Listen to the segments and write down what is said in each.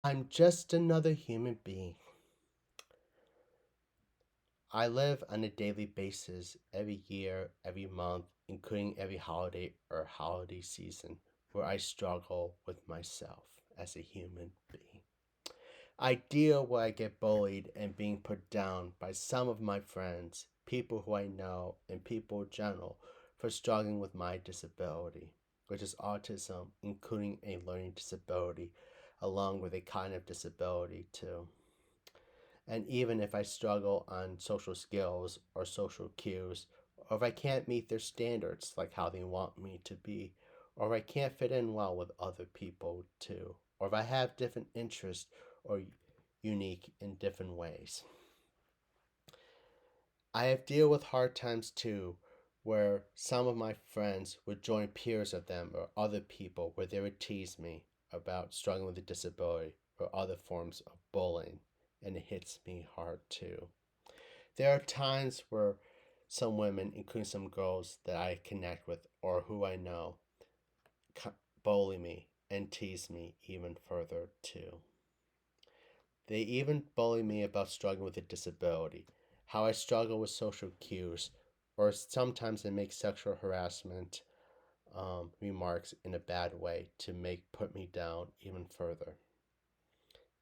I'm just another human being. I live on a daily basis every year, every month, including every holiday or holiday season, where I struggle with myself as a human being. I deal where I get bullied and being put down by some of my friends, people who I know, and people in general for struggling with my disability, which is autism, including a learning disability, along with a cognitive disability too. And even if I struggle on social skills or social cues, or if I can't meet their standards like how they want me to be, or if I can't fit in well with other people too, or if I have different interests or unique in different ways. I have dealt with hard times too, where some of my friends would join peers of them or other people where they would tease me about struggling with a disability or other forms of bullying, and it hits me hard too. There are times where some women, including some girls that I connect with or who I know, bully me and tease me even further too. They even bully me about struggling with a disability, how I struggle with social cues, or sometimes they make sexual harassment remarks in a bad way to make put me down even further.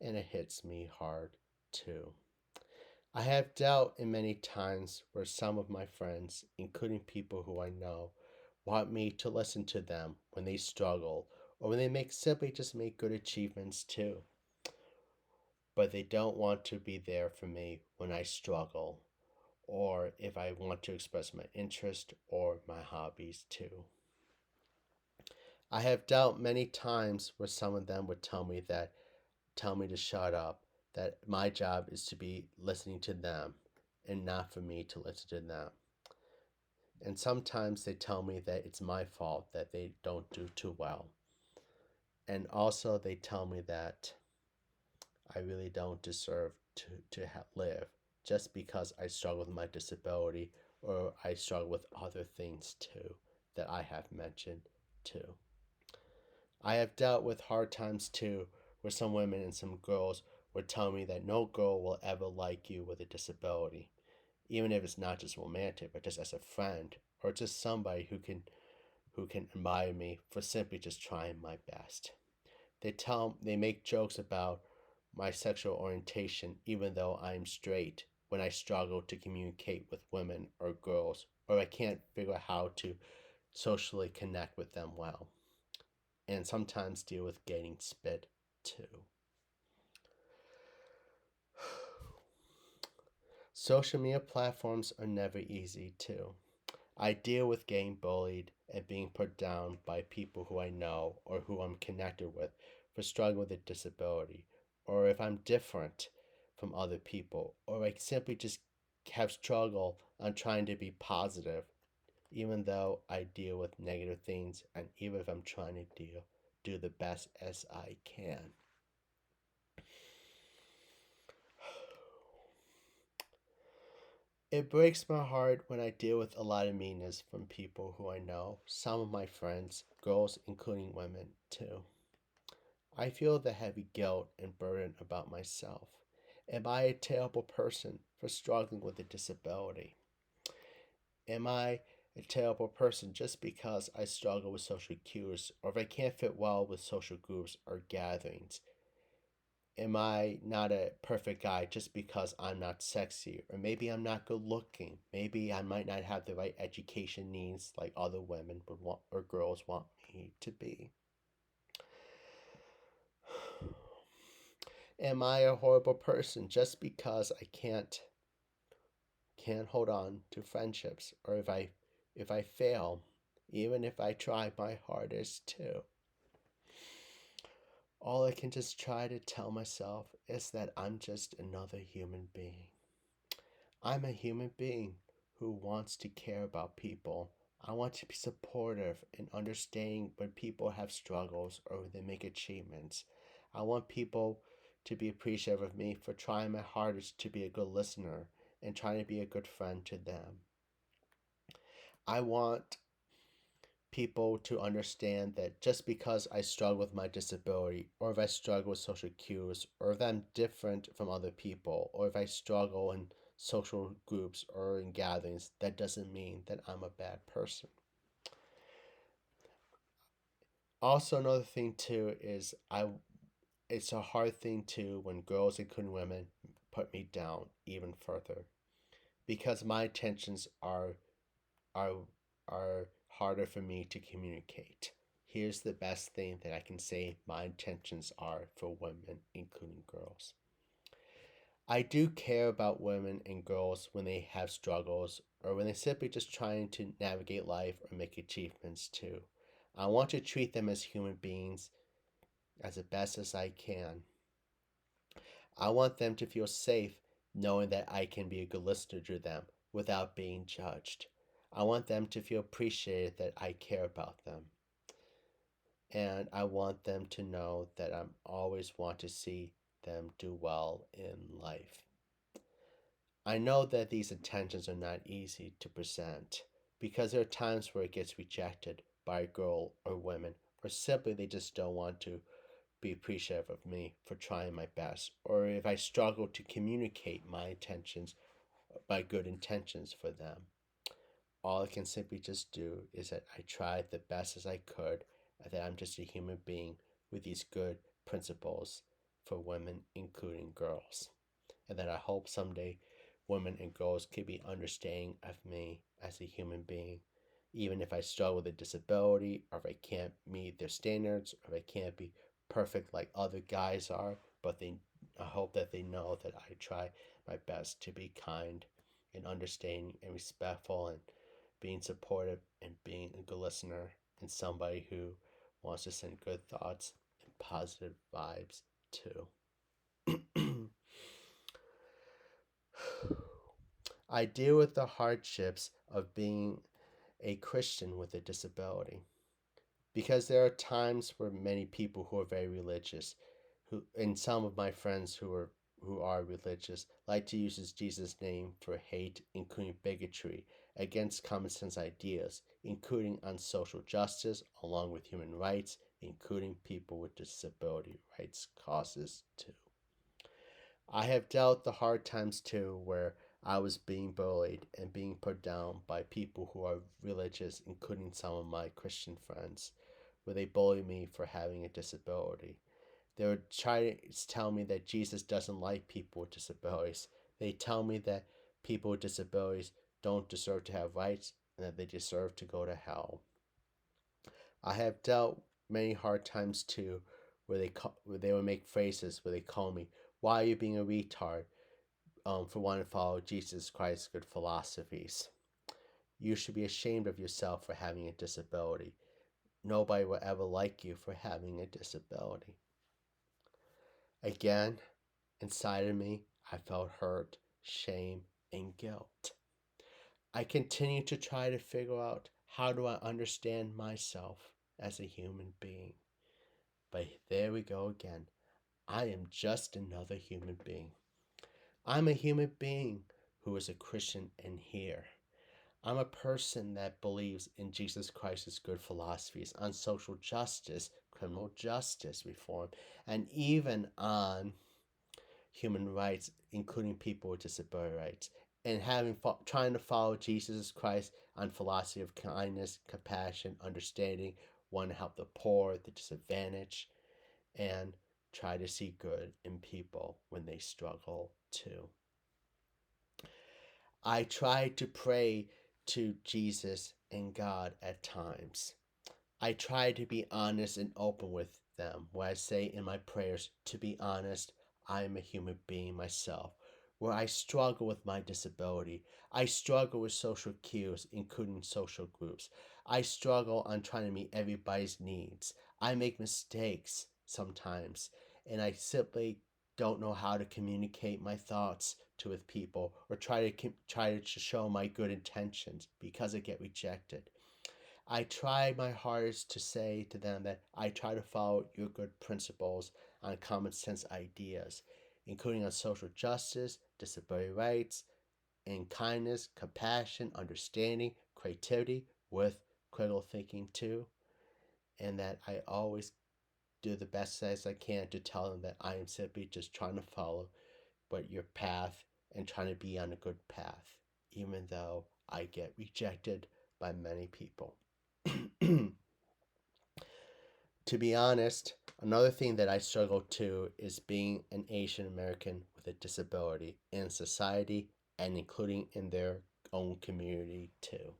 And it hits me hard too. I have dealt in many times where some of my friends, including people who I know, want me to listen to them when they struggle or when they simply make good achievements too. But they don't want to be there for me when I struggle or if I want to express my interest or my hobbies too. I have dealt many times where some of them would tell me to shut up, that my job is to be listening to them and not for me to listen to them. And sometimes they tell me that it's my fault that they don't do too well. And also, they tell me that I really don't deserve to live just because I struggle with my disability or I struggle with other things too that I have mentioned too. I have dealt with hard times too where some women and some girls would tell me that no girl will ever like you with a disability, even if it's not just romantic, but just as a friend or just somebody who can admire me for simply just trying my best. They make jokes about my sexual orientation even though I'm straight when I struggle to communicate with women or girls or I can't figure out how to socially connect with them well and sometimes deal with getting spit too. Social media platforms are never easy too. I deal with getting bullied and being put down by people who I know or who I'm connected with for struggling with a disability, or if I'm different from other people, or I simply just have struggle on trying to be positive, even though I deal with negative things, and even if I'm trying to do the best as I can. It breaks my heart when I deal with a lot of meanness from people who I know, some of my friends, girls, including women, too. I feel the heavy guilt and burden about myself. Am I a terrible person for struggling with a disability? Am I a terrible person just because I struggle with social cues or if I can't fit well with social groups or gatherings? Am I not a perfect guy just because I'm not sexy? Or maybe I'm not good looking. Maybe I might not have the right education needs like other women would want or girls want me to be. Am I a horrible person just because I can't hold on to friendships or if I fail, even if I try my hardest to? All I can just try to tell myself is that I'm just another human being. I'm a human being who wants to care about people. I want to be supportive and understanding when people have struggles or they make achievements. I want people to be appreciative of me for trying my hardest to be a good listener and trying to be a good friend to them. I want people to understand that just because I struggle with my disability, or if I struggle with social cues, or if I'm different from other people, or if I struggle in social groups or in gatherings, that doesn't mean that I'm a bad person. Also, another thing too is it's a hard thing too when girls, including women, put me down even further because my intentions are are harder for me to communicate. Here's the best thing that I can say my intentions are for women, including girls. I do care about women and girls when they have struggles or when they're simply just trying to navigate life or make achievements too. I want to treat them as human beings as the best as I can. I want them to feel safe knowing that I can be a good listener to them without being judged. I want them to feel appreciated that I care about them. And I want them to know that I always want to see them do well in life. I know that these intentions are not easy to present because there are times where it gets rejected by a girl or women, or simply they just don't want to be appreciative of me for trying my best, or if I struggle to communicate my intentions by good intentions for them. All I can simply just do is that I tried the best as I could, and that I'm just a human being with these good principles for women, including girls. And that I hope someday women and girls can be understanding of me as a human being, even if I struggle with a disability, or if I can't meet their standards, or if I can't be perfect like other guys are. But I hope that they know that I try my best to be kind and understanding and respectful and being supportive and being a good listener and somebody who wants to send good thoughts and positive vibes too. I deal with the hardships of being a Christian with a disability because there are times where many people who are very religious, who and some of my friends who are religious, like to use Jesus' name for hate, including bigotry against common sense ideas, including on social justice, along with human rights, including people with disability rights causes too. I have dealt the hard times too, where I was being bullied and being put down by people who are religious, including some of my Christian friends, where they bully me for having a disability. They would try to tell me that Jesus doesn't like people with disabilities. They tell me that people with disabilities don't deserve to have rights and that they deserve to go to hell. I have dealt many hard times too, where they would make phrases where they call me, "Why are you being a retard?" For wanting to follow Jesus Christ's good philosophies. You should be ashamed of yourself for having a disability. Nobody will ever like you for having a disability. Again, inside of me, I felt hurt, shame, and guilt. I continue to try to figure out how do I understand myself as a human being. But there we go again. I am just another human being. I'm a human being who is a Christian in here. I'm a person that believes in Jesus Christ's good philosophies on social justice, criminal justice reform, and even on human rights, including people with disability rights, and trying to follow Jesus Christ on philosophy of kindness, compassion, understanding, want to help the poor, the disadvantaged, and try to see good in people when they struggle too. I try to pray to Jesus and God at times. I try to be honest and open with them, where I say in my prayers, to be honest, I am a human being myself, where I struggle with my disability. I struggle with social cues, including social groups. I struggle on trying to meet everybody's needs. I make mistakes sometimes, and I simply don't know how to communicate my thoughts to with people or try to show my good intentions because I get rejected. I try my hardest to say to them that I try to follow your good principles on common sense ideas, including on social justice, disability rights, and kindness, compassion, understanding, creativity with critical thinking too, and that I always do the best as I can to tell them that I am simply just trying to follow your path and trying to be on a good path, even though I get rejected by many people. To be honest, another thing that I struggle to is being an Asian American with a disability in society and including in their own community too.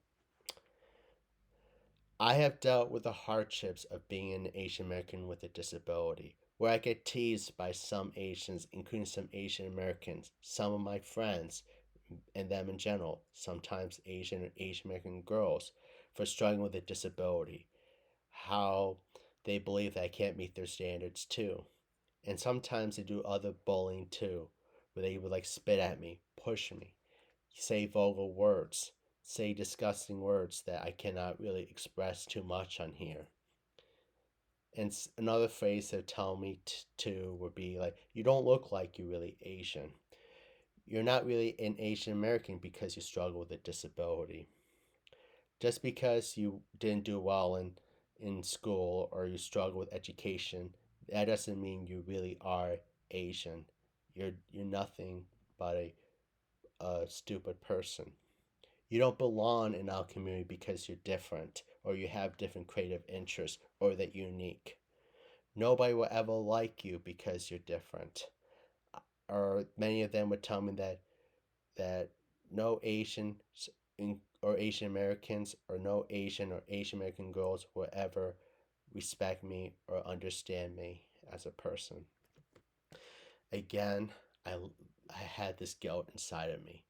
I have dealt with the hardships of being an Asian American with a disability, where I get teased by some Asians, including some Asian Americans, some of my friends, and them in general, sometimes Asian or Asian American girls, for struggling with a disability. How they believe that I can't meet their standards too. And sometimes they do other bullying too, where they would like spit at me, push me, say vulgar words, say disgusting words that I cannot really express too much on here. And another phrase they'll tell me to would be like, "You don't look like you're really Asian. You're not really an Asian American because you struggle with a disability. Just because you didn't do well in school or you struggle with education, that doesn't mean you really are Asian. You're nothing but a stupid person. You don't belong in our community because you're different or you have different creative interests or that you're unique. Nobody will ever like you because you're different." Or many of them would tell me that no Asian or Asian Americans or no Asian or Asian American girls will ever respect me or understand me as a person. Again, I had this guilt inside of me.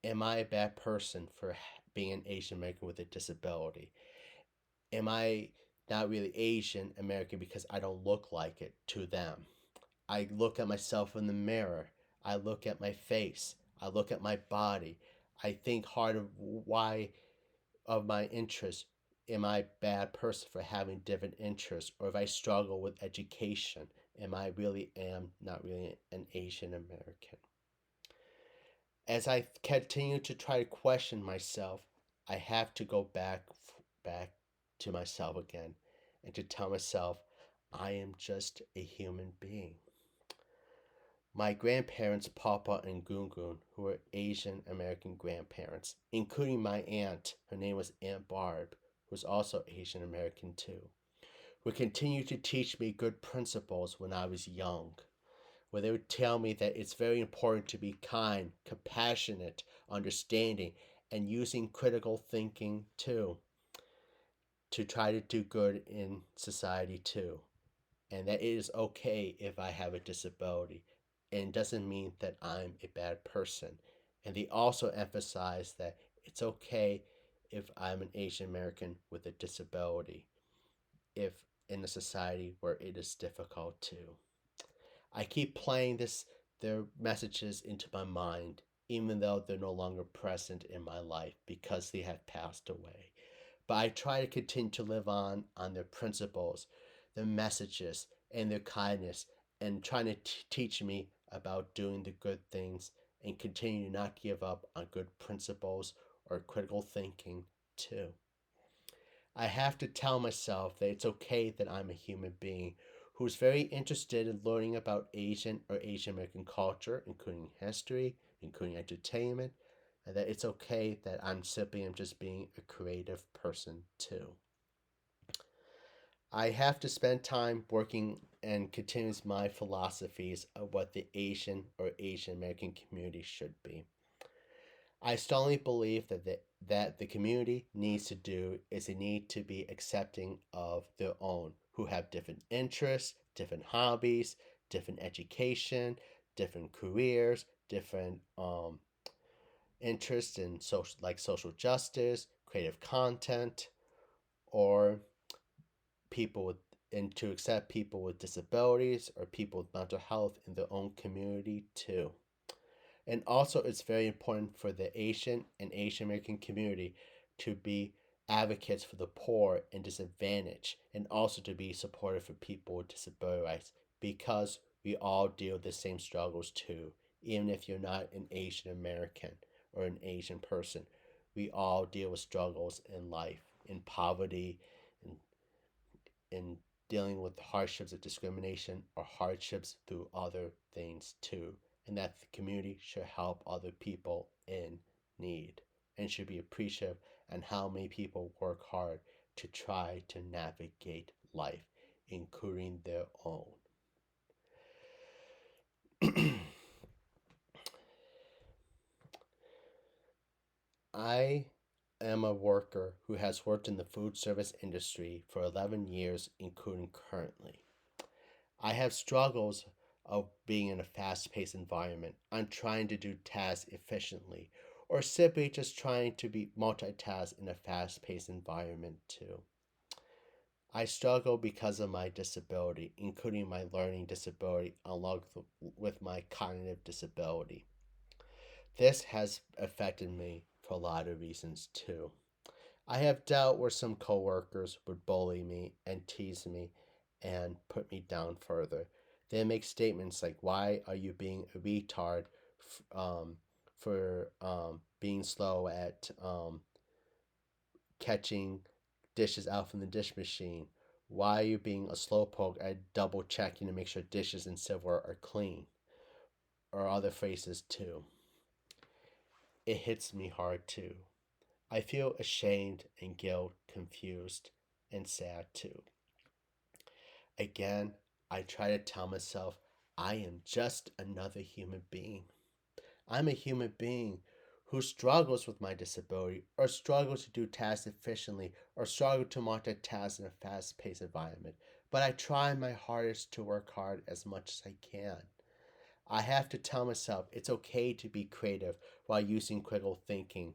Am I a bad person for being an Asian American with a disability? Am I not really Asian American because I don't look like it to them? I look at myself in the mirror. I look at my face. I look at my body. I think hard of why of my interests. Am I a bad person for having different interests? Or if I struggle with education, am I really am not really an Asian American? As I continue to try to question myself, I have to go back to myself again and to tell myself I am just a human being. My grandparents, Papa and Gungun, who were Asian American grandparents, including my aunt, her name was Aunt Barb, who was also Asian American too, would continue to teach me good principles when I was young, where they would tell me that it's very important to be kind, compassionate, understanding, and using critical thinking too, to try to do good in society too, and that it is okay if I have a disability, and it doesn't mean that I'm a bad person. And they also emphasize that it's okay if I'm an Asian American with a disability, if in a society where it is difficult to. I keep playing their messages into my mind, even though they're no longer present in my life because they have passed away. But I try to continue to live on their principles, their messages, and their kindness, and trying to teach me about doing the good things and continue to not give up on good principles or critical thinking too. I have to tell myself that it's okay that I'm a human being who's very interested in learning about Asian or Asian American culture, including history, including entertainment, and that it's okay that I'm just being a creative person too. I have to spend time working and continues my philosophies of what the Asian or Asian American community should be. I strongly believe that the community needs to do is they need to be accepting of their own, who have different interests, different hobbies, different education, different careers, different interests in social justice, creative content, or people with and to accept people with disabilities or people with mental health in their own community too. And also, it's very important for the Asian and Asian American community to be advocates for the poor and disadvantaged, and also to be supportive for people with disability rights because we all deal with the same struggles too. Even if you're not an Asian American or an Asian person, we all deal with struggles in life in poverty, in, in dealing with hardships of discrimination or hardships through other things too, and that the community should help other people in need and should be appreciative and how many people work hard to try to navigate life, including their own. I am a worker who has worked in the food service industry for 11 years, including currently. I have struggles of being in a fast paced environment. I'm trying to do tasks efficiently, or simply just trying to be multitask in a fast paced environment too. I struggle because of my disability, including my learning disability, along with my cognitive disability. This has affected me for a lot of reasons too. I have dealt where some coworkers would bully me and tease me and put me down further. They make statements like, "Why are you being a retard for being slow at catching dishes out from the dish machine? Why are you being a slowpoke at double checking to make sure dishes and silverware are clean?" Or other phrases too. It hits me hard too. I feel ashamed and guilt, confused, and sad too. Again, I try to tell myself I am just another human being. I'm a human being who struggles with my disability or struggles to do tasks efficiently or struggles to multitask in a fast paced environment. But I try my hardest to work hard as much as I can. I have to tell myself it's okay to be creative while using critical thinking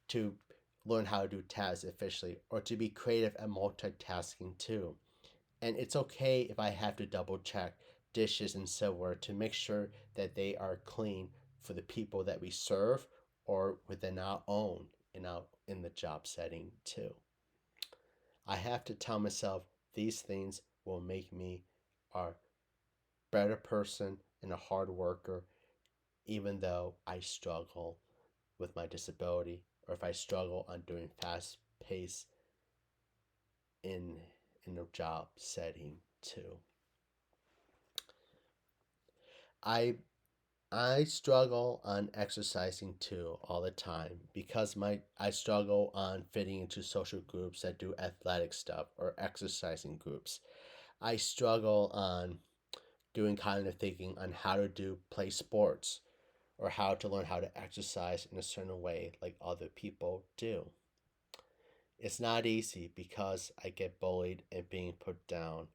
to learn how to do tasks efficiently or to be creative at multitasking too. And it's okay if I have to double check dishes and silverware to make sure that they are clean for the people that we serve or within our own in the job setting too. I have to tell myself these things will make me a better person and a hard worker, even though I struggle with my disability or if I struggle on doing fast pace in a job setting too. I I struggle on exercising too all the time because I struggle on fitting into social groups that do athletic stuff or exercising groups. I struggle on doing cognitive thinking on how to play sports or how to learn how to exercise in a certain way like other people do. It's not easy because I get bullied and being put down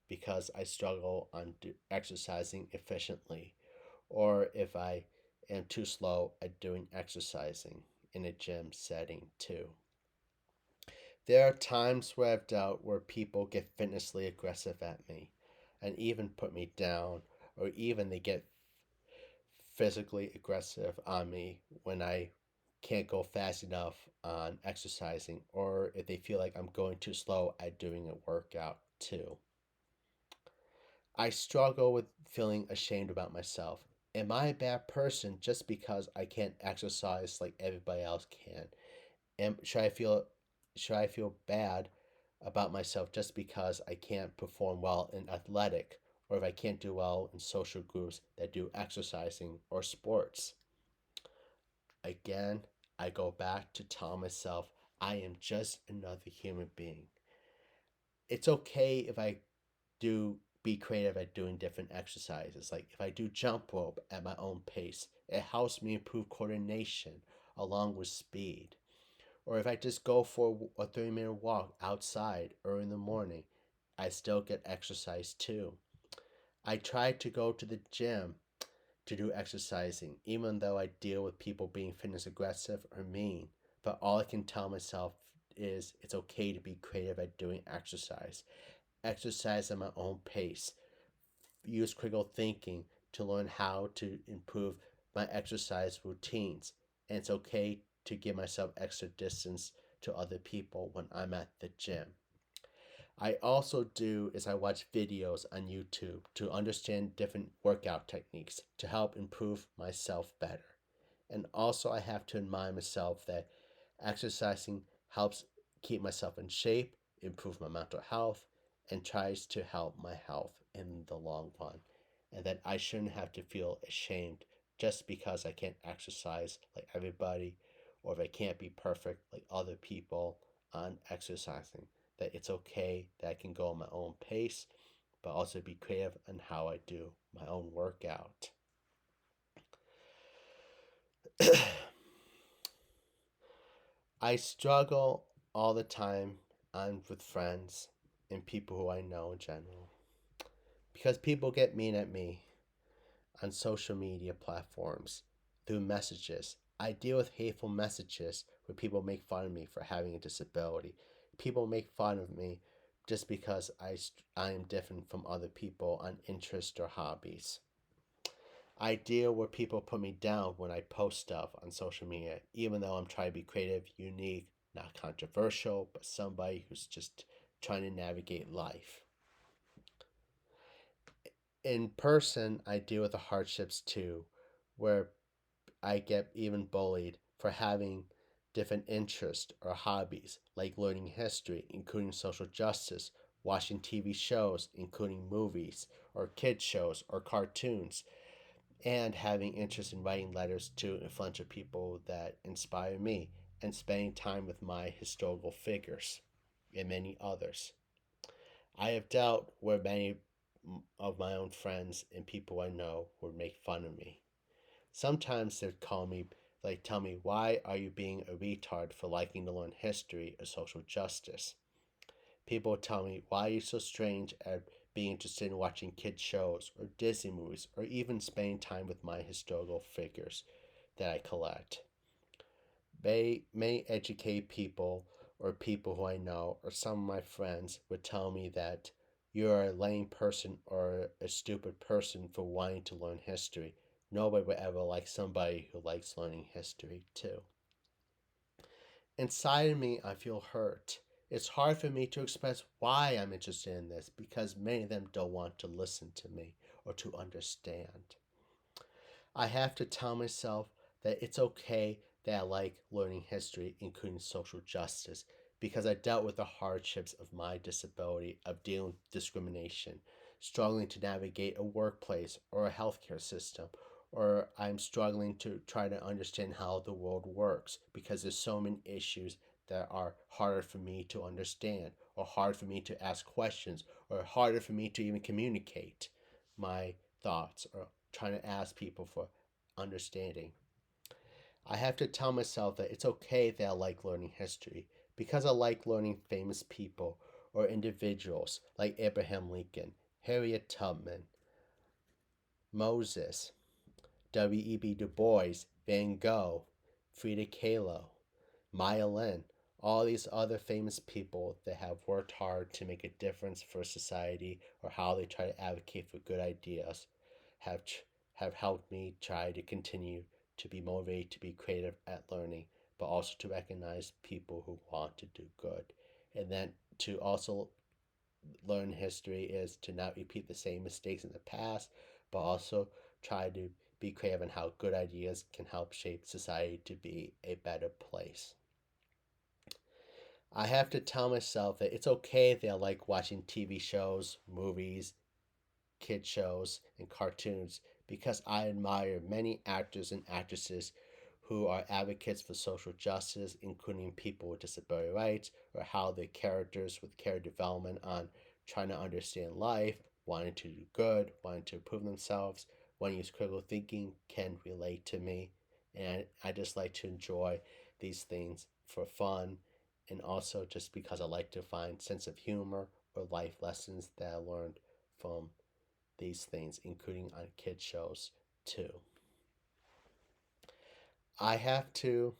because I struggle on exercising efficiently or if I am too slow at doing exercising in a gym setting too. There are times where I've dealt where people get fitnessly aggressive at me and even put me down or even they get physically aggressive on me when I can't go fast enough on exercising or if they feel like I'm going too slow at doing a workout too. I struggle with feeling ashamed about myself. Am I a bad person just because I can't exercise like everybody else can? Am, should I feel bad about myself just because I can't perform well in athletic or if I can't do well in social groups that do exercising or sports? Again, I go back to tell myself I am just another human being. It's okay if I do be creative at doing different exercises. Like if I do jump rope at my own pace, it helps me improve coordination along with speed. Or if I just go for a 30-minute walk outside early in the morning, I still get exercise too. I try to go to the gym to do exercising, even though I deal with people being fitness aggressive or mean. But all I can tell myself is it's okay to be creative at doing exercise. Exercise at my own pace. Use critical thinking to learn how to improve my exercise routines. And it's okay to give myself extra distance to other people when I'm at the gym. I also do is I watch videos on YouTube to understand different workout techniques to help improve myself better. And also I have to remind myself that exercising helps keep myself in shape, improve my mental health, and tries to help my health in the long run. And that I shouldn't have to feel ashamed just because I can't exercise like everybody, or if I can't be perfect like other people on exercising. That it's okay that I can go at my own pace, but also be creative in how I do my own workout. I struggle all the time and with friends and people who I know in general because people get mean at me on social media platforms through messages. I deal with hateful messages where people make fun of me for having a disability. People make fun of me just because I am different from other people on interests or hobbies. I deal where people put me down when I post stuff on social media, even though I'm trying to be creative, unique, not controversial, but somebody who's just trying to navigate life. In person, I deal with the hardships too, where I get even bullied for having different interests or hobbies, like learning history, including social justice, watching TV shows, including movies, or kids' shows, or cartoons, and having interest in writing letters to influential people that inspire me, and spending time with my historical figures and many others. I have dealt where many of my own friends and people I know would make fun of me. Sometimes they'd call me, like, tell me, why are you being a retard for liking to learn history or social justice? People would tell me, why are you so strange at being interested in watching kids' shows or Disney movies or even spending time with my historical figures that I collect? They may educate people or people who I know or some of my friends would tell me that you're a lame person or a stupid person for wanting to learn history. Nobody would ever like somebody who likes learning history too. Inside of me, I feel hurt. It's hard for me to express why I'm interested in this because many of them don't want to listen to me or to understand. I have to tell myself that it's okay that I like learning history, including social justice, because I dealt with the hardships of my disability, of dealing with discrimination, struggling to navigate a workplace or a healthcare system, or I'm struggling to try to understand how the world works because there's so many issues that are harder for me to understand, or hard for me to ask questions, or harder for me to even communicate my thoughts, or trying to ask people for understanding. I have to tell myself that it's okay that I like learning history because I like learning famous people or individuals like Abraham Lincoln, Harriet Tubman, Moses, W.E.B. Du Bois, Van Gogh, Frida Kahlo, Maya Lin, all these other famous people that have worked hard to make a difference for society or how they try to advocate for good ideas have have helped me try to continue to be motivated to be creative at learning, but also to recognize people who want to do good. And then to also learn history is to not repeat the same mistakes in the past, but also try to be creative in how good ideas can help shape society to be a better place. I have to tell myself that it's okay that I like watching TV shows, movies, kid shows, and cartoons because I admire many actors and actresses who are advocates for social justice, including people with disability rights, or how the characters with character development on trying to understand life, wanting to do good, wanting to improve themselves, wanting to use critical thinking can relate to me. And I just like to enjoy these things for fun and also just because I like to find sense of humor or life lessons that I learned from these things, including on kid shows too. I have to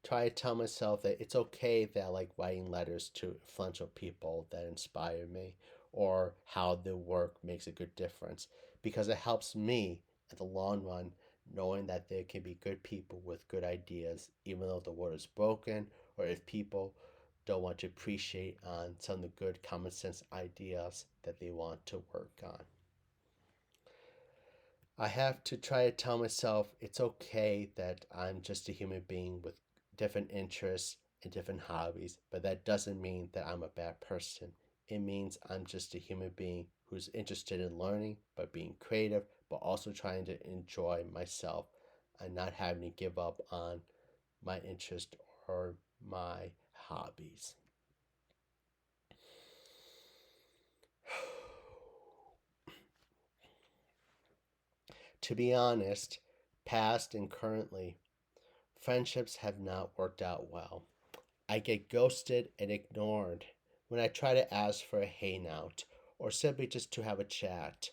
try to tell myself that it's okay that I like writing letters to influential people that inspire me or how their work makes a good difference because it helps me in the long run knowing that there can be good people with good ideas even though the world is broken or if people don't want to appreciate on some of the good common sense ideas that they want to work on. I have to try to tell myself it's okay that I'm just a human being with different interests and different hobbies, but that doesn't mean that I'm a bad person. It means I'm just a human being who's interested in learning, but being creative, but also trying to enjoy myself and not having to give up on my interest or my hobbies. To be honest, past and currently, friendships have not worked out well. I get ghosted and ignored when I try to ask for a hangout or simply just to have a chat.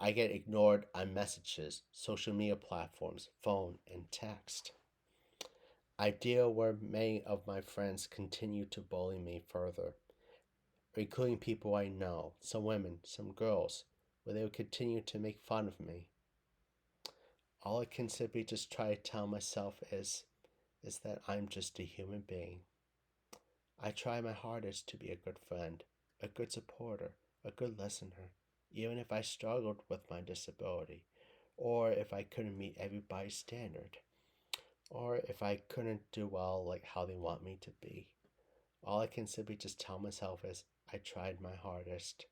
I get ignored on messages, social media platforms, phone, and text. I deal where many of my friends continue to bully me further, including people I know, some women, some girls, where they will continue to make fun of me. All I can simply just try to tell myself is that I'm just a human being. I try my hardest to be a good friend, a good supporter, a good listener, even if I struggled with my disability, or if I couldn't meet everybody's standard, or if I couldn't do well like how they want me to be. All I can simply just tell myself is I tried my hardest.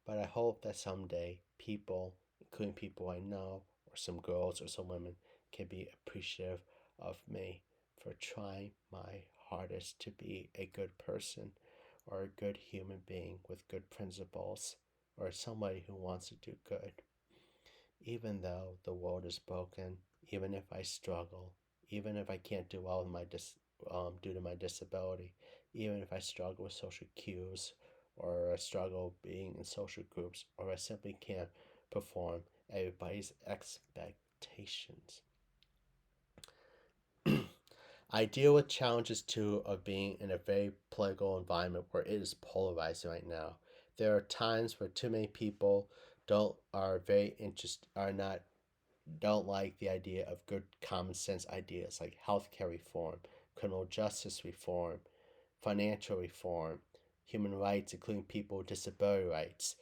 But I hope that someday people, including people I know, or some girls or some women, can be appreciative of me for trying my hardest to be a good person or a good human being with good principles or somebody who wants to do good. Even though the world is broken, even if I struggle, even if I can't do well with due to my disability, even if I struggle with social cues, or I struggle being in social groups, or I simply can't perform everybody's expectations. I deal with challenges too of being in a very political environment where it is polarized right now. There are times where too many people are not don't like the idea of good common sense ideas like healthcare reform, criminal justice reform, financial reform, human rights, including people with disability rights.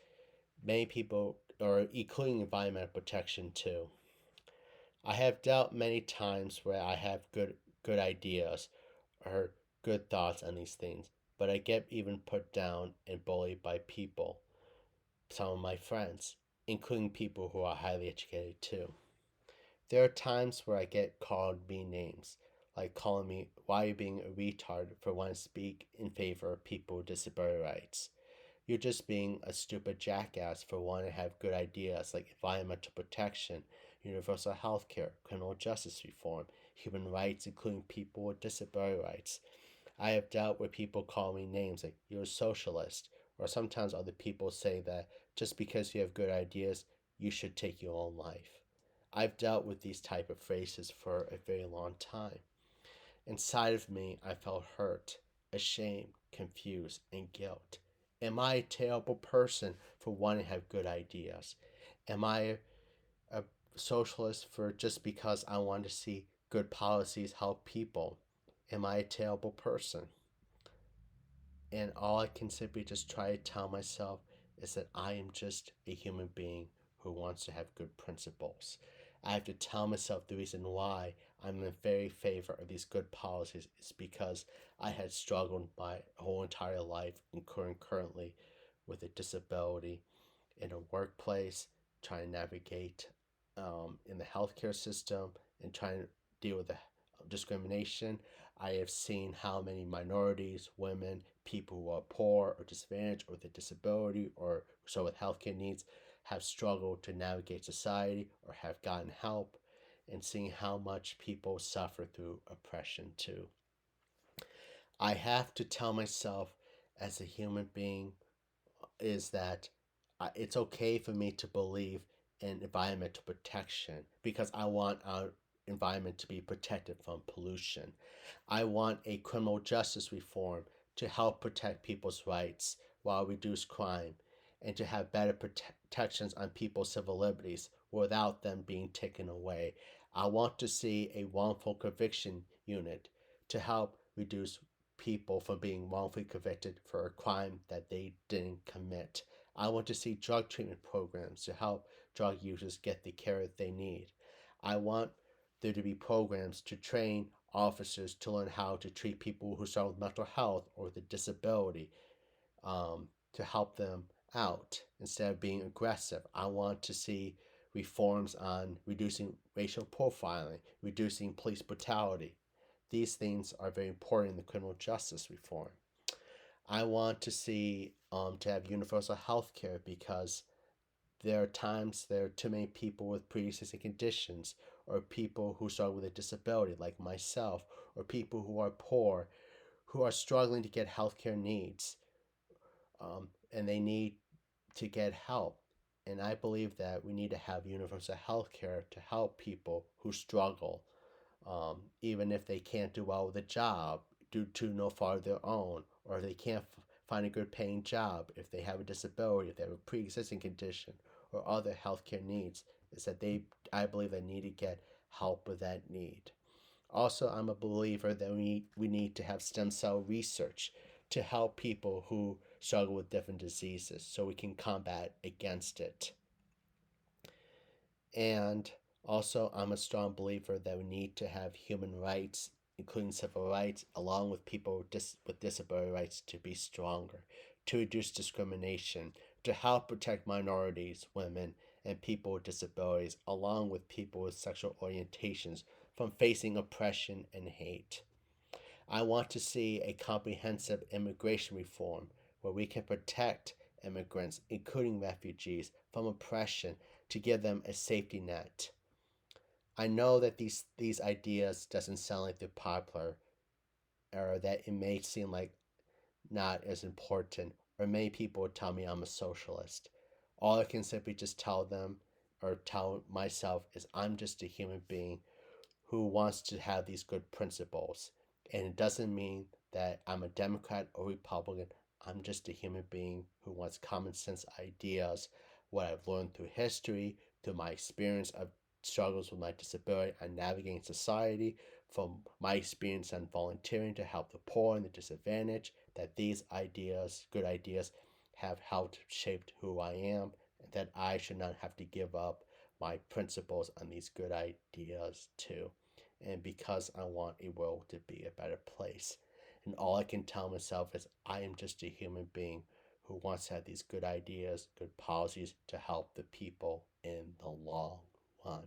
Many people, or including environmental protection too. I have dealt many times where I have good ideas or good thoughts on these things, but I get even put down and bullied by people, some of my friends, including people who are highly educated too. There are times where I get called mean names, like calling me, why are you being a retard for wanting to speak in favor of people with disability rights? You're just being a stupid jackass for wanting to have good ideas like environmental protection, universal health care, criminal justice reform, human rights, including people with disability rights. I have dealt with people calling me names like you're a socialist, or sometimes other people say that just because you have good ideas, you should take your own life. I've dealt with these type of phrases for a very long time. Inside of me, I felt hurt, ashamed, confused, and guilt. Am I a terrible person for wanting to have good ideas? Am I a socialist for just because I want to see good policies help people? Am I a terrible person? And all I can simply just try to tell myself is that I am just a human being who wants to have good principles. I have to tell myself the reason why I'm in very favor of these good policies is because I had struggled my whole entire life, including currently with a disability in a workplace, trying to navigate in the healthcare system, and trying to deal with the discrimination. I have seen how many minorities, women, people who are poor or disadvantaged or with a disability or so with healthcare needs have struggled to navigate society or have gotten help, and seeing how much people suffer through oppression too. I have to tell myself as a human being is that it's okay for me to believe in environmental protection because I want our environment to be protected from pollution. I want a criminal justice reform to help protect people's rights while reduce crime and to have better protections on people's civil liberties without them being taken away. I want to see a wrongful conviction unit to help reduce people from being wrongfully convicted for a crime that they didn't commit. I want to see drug treatment programs to help drug users get the care that they need. I want there to be programs to train officers to learn how to treat people who struggle with mental health or with a disability, to help them out instead of being aggressive. I want to see reforms on reducing racial profiling, reducing police brutality. These things are very important in the criminal justice reform. I want to see to have universal health care because there are times there are too many people with pre-existing conditions or people who struggle with a disability like myself or people who are poor who are struggling to get healthcare needs, and they need to get help. And I believe that we need to have universal health care to help people who struggle, even if they can't do well with a job due to no fault of their own, or they can't find a good paying job, if they have a disability, if they have a pre existing condition, or other healthcare needs, is that I believe, they need to get help with that need. Also, I'm a believer that we need to have stem cell research to help people who struggle with different diseases so we can combat against it. And also, I'm a strong believer that we need to have human rights, including civil rights, along with people with disability rights, to be stronger, to reduce discrimination, to help protect minorities, women, and people with disabilities, along with people with sexual orientations, from facing oppression and hate. I want to see a comprehensive immigration reform where we can protect immigrants, including refugees, from oppression to give them a safety net. I know that these ideas doesn't sound like they're popular, or that it may seem like not as important, or many people would tell me I'm a socialist. All I can simply just tell them or tell myself is I'm just a human being who wants to have these good principles. And it doesn't mean that I'm a Democrat or Republican. I'm just a human being who wants common sense ideas, what I've learned through history, through my experience of struggles with my disability and navigating society, from my experience on volunteering to help the poor and the disadvantaged, that these ideas, good ideas, have helped shape who I am, and that I should not have to give up my principles on these good ideas too. And because I want a world to be a better place. And all I can tell myself is I am just a human being who wants to have these good ideas, good policies to help the people in the long run.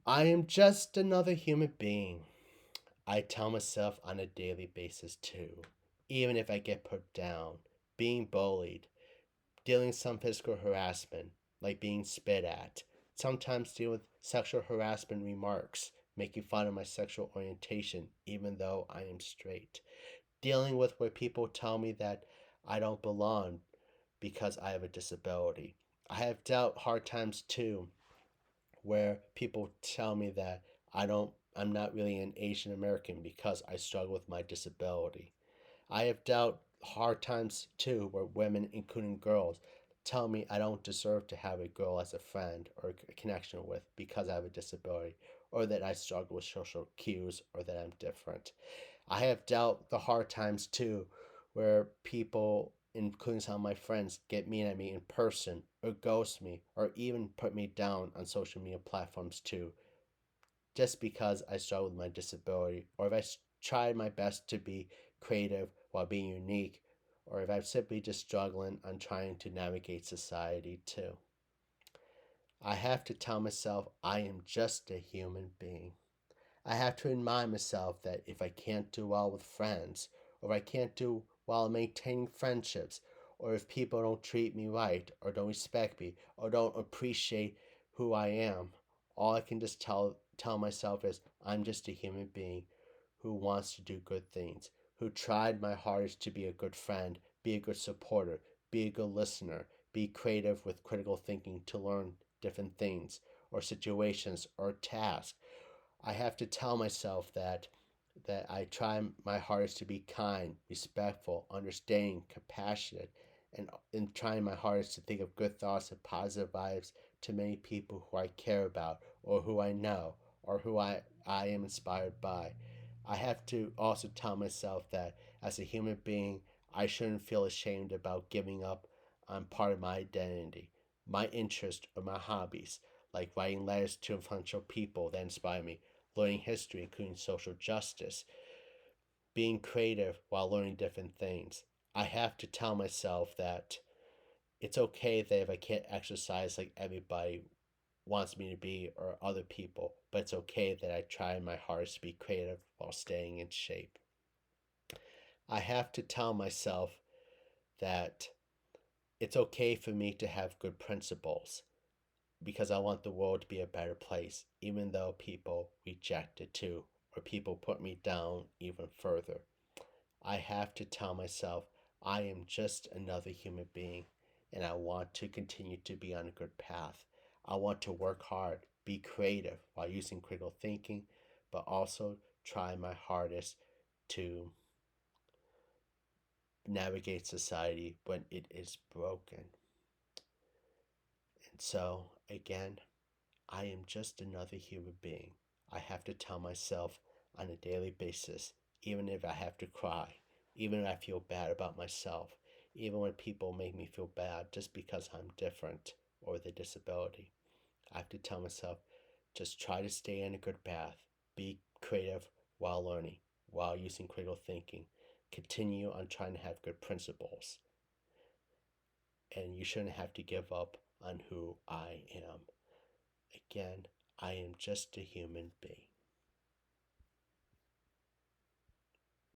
I am just another human being. I tell myself on a daily basis too. Even if I get put down, being bullied, dealing with some physical harassment, like being spit at, sometimes deal with sexual harassment remarks, making fun of my sexual orientation, even though I am straight, dealing with where people tell me that I don't belong because I have a disability. I have dealt hard times too, where people tell me that I'm not really an Asian American because I struggle with my disability. I have dealt hard times too where women, including girls, tell me I don't deserve to have a girl as a friend or a connection with because I have a disability, or that I struggle with social cues, or that I'm different. I have dealt the hard times too where people, including some of my friends, get mean at me in person or ghost me or even put me down on social media platforms too, just because I struggle with my disability, or if I tried my best to be creative while being unique, or if I'm simply just struggling on trying to navigate society too. I have to tell myself I am just a human being. I have to remind myself that if I can't do well with friends, or if I can't do well maintaining friendships, or if people don't treat me right, or don't respect me, or don't appreciate who I am, all I can just tell myself is I'm just a human being who wants to do good things, who tried my hardest to be a good friend, be a good supporter, be a good listener, be creative with critical thinking to learn different things, or situations, or tasks. I have to tell myself that I try my hardest to be kind, respectful, understanding, compassionate, and in trying my hardest to think of good thoughts and positive vibes to many people who I care about, or who I know, or who I am inspired by. I have to also tell myself that as a human being, I shouldn't feel ashamed about giving up on part of my identity, my interest, or my hobbies, like writing letters to influential people that inspire me, learning history, including social justice, being creative while learning different things. I have to tell myself that it's okay that if I can't exercise like everybody wants me to be or other people, but it's okay that I try my hardest to be creative while staying in shape. I have to tell myself that it's okay for me to have good principles because I want the world to be a better place, even though people reject it too, or people put me down even further. I have to tell myself I am just another human being and I want to continue to be on a good path. I want to work hard, be creative while using critical thinking, but also try my hardest to navigate society when it is broken. And so, again, I am just another human being. I have to tell myself on a daily basis, even if I have to cry, even if I feel bad about myself, even when people make me feel bad just because I'm different or with a disability. I have to tell myself, just try to stay on a good path, be creative while learning, while using critical thinking, continue on trying to have good principles, and you shouldn't have to give up on who I am. Again, I am just a human being.